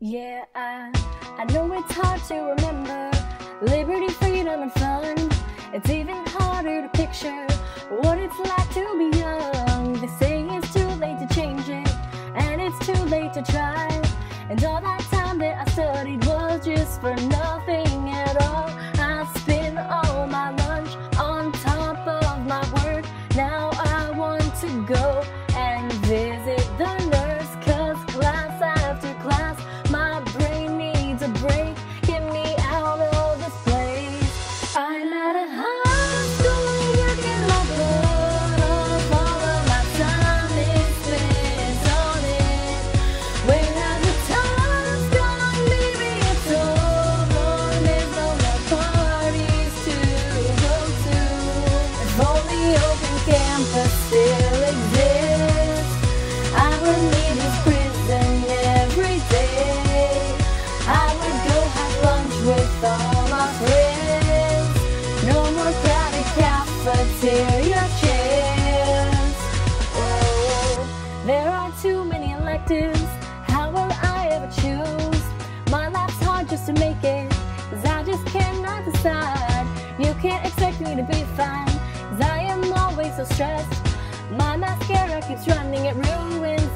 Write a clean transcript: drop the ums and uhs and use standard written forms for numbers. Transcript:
Yeah, I know it's hard to remember liberty, freedom, and fun. It's even harder to picture what it's like to be young. They say it's too late to change it, and it's too late to try. And all that time that I studied was just for nothing at all. I spend all my lunch on top of my work. Now I want to go and visit the nurse, 'cause class after class, my brain needs a break. Get me out of this place. I'm at a high school working my butt off. All of my time is spent on it. Where has the time gone? Maybe it's over. There's no more parties to go to. If only open campus still exists, I would leave this prison every day. I would go have lunch with all my friends. No more crowded cafeteria chairs. Oh, there are too many electives. How will I ever choose? My life's hard just to make it, 'cause I just cannot decide. You can't expect me to be fine, 'cause I am always so stressed. My mascara keeps running, it ruins